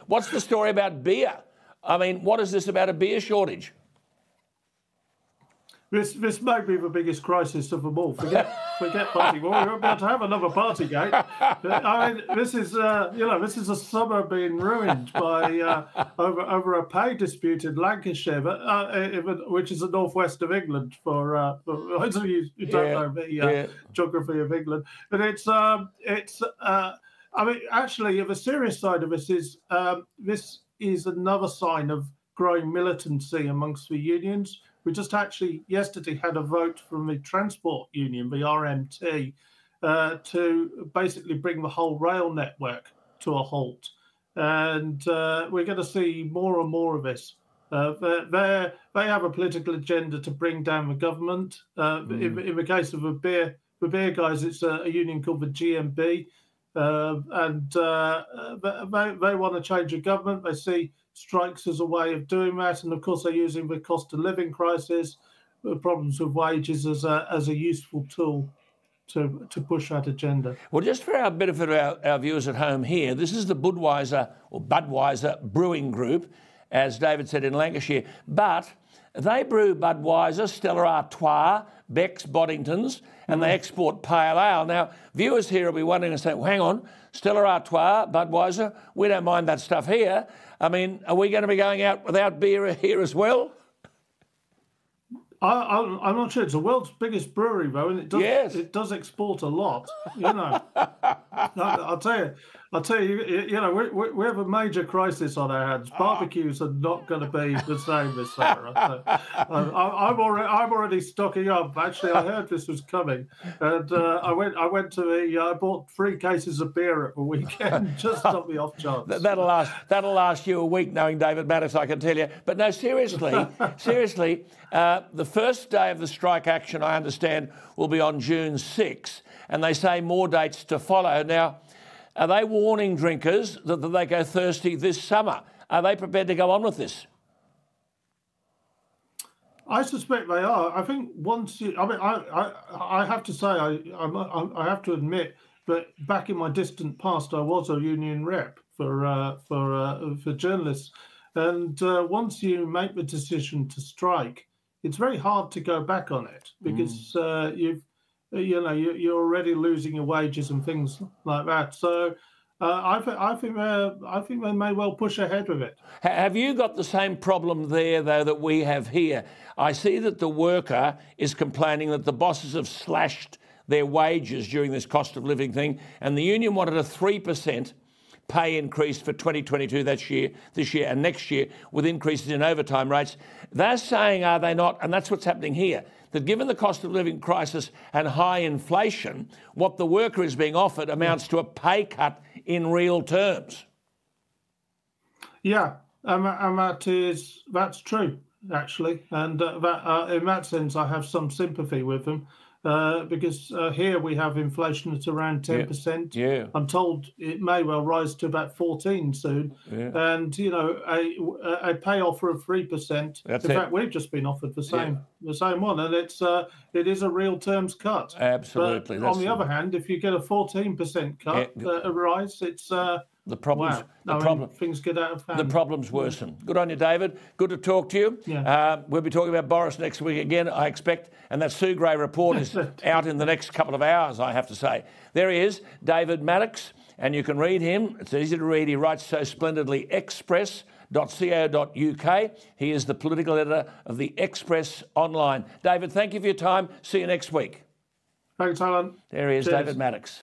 What's the story about beer? I mean, what is this about a beer shortage? This may be the biggest crisis of them all. Forget party. Well, we're about to have another Partygate. I mean, this is this is a summer being ruined by over a pay dispute in Lancashire, which is the northwest of England. For those of you who don't know the geography of England, but it's. I mean, actually, the serious side of this is another sign of growing militancy amongst the unions. We just actually yesterday had a vote from the transport union, the RMT, to basically bring the whole rail network to a halt. And we're going to see more and more of this. They have a political agenda to bring down the government. In the case of the beer guys, it's a union called the GMB. And they want to change the government. They see strikes as a way of doing that, and of course they're using the cost of living crisis, the problems with wages as a useful tool to push that agenda. Well, just for our benefit of our viewers at home here, this is the Budweiser Brewing Group, as David said, in Lancashire, but they brew Budweiser, Stella Artois, Beck's, Boddingtons, and they export pale ale. Now, viewers here will be wondering and saying, well, hang on, Stella Artois, Budweiser, we don't mind that stuff here. I mean, are we going to be going out without beer here as well? I'm not sure. It's the world's biggest brewery, though, and it does export a lot. You know, I'll tell you. You know, we have a major crisis on our hands. Barbecues are not going to be the same this summer. I'm already stocking up. Actually, I heard this was coming, and I bought 3 cases of beer at the weekend just on the off chance. That'll last you a week, knowing David Maddox, I can tell you. But no, seriously. The first day of the strike action, I understand, will be on June 6, and they say more dates to follow. Now, are they warning drinkers that they go thirsty this summer? Are they prepared to go on with this? I suspect they are. I think I have to say, I have to admit that back in my distant past, I was a union rep for journalists, and once you make the decision to strike, it's very hard to go back on it because you're already losing your wages and things like that. So I think they may well push ahead with it. Have you got the same problem there, though, that we have here? I see that the worker is complaining that the bosses have slashed their wages during this cost of living thing, and the union wanted a 3% pay increase for 2022 this year and next year, with increases in overtime rates. They're saying, are they not, and that's what's happening here, that given the cost of living crisis and high inflation, what the worker is being offered amounts to a pay cut in real terms. Yeah, and that's true, actually. And in that sense, I have some sympathy with them. Because here we have inflation at around 10%. Yeah. I'm told it may well rise to about 14 soon. Yeah. And, you know, a pay offer of 3%. In fact, we've just been offered the same one. And it is a real terms cut. Absolutely. But on the other hand, if you get a 14% cut, a rise, it's... things get out of hand. The problems worsen. Good on you, David. Good to talk to you. Yeah. We'll be talking about Boris next week again, I expect. And that Sue Gray report is out in the next couple of hours, I have to say. There he is, David Maddox, and you can read him. It's easy to read. He writes so splendidly, express.co.uk. He is the political editor of the Express Online. David, thank you for your time. See you next week. Thanks, Alan. There he is, Cheers. David Maddox.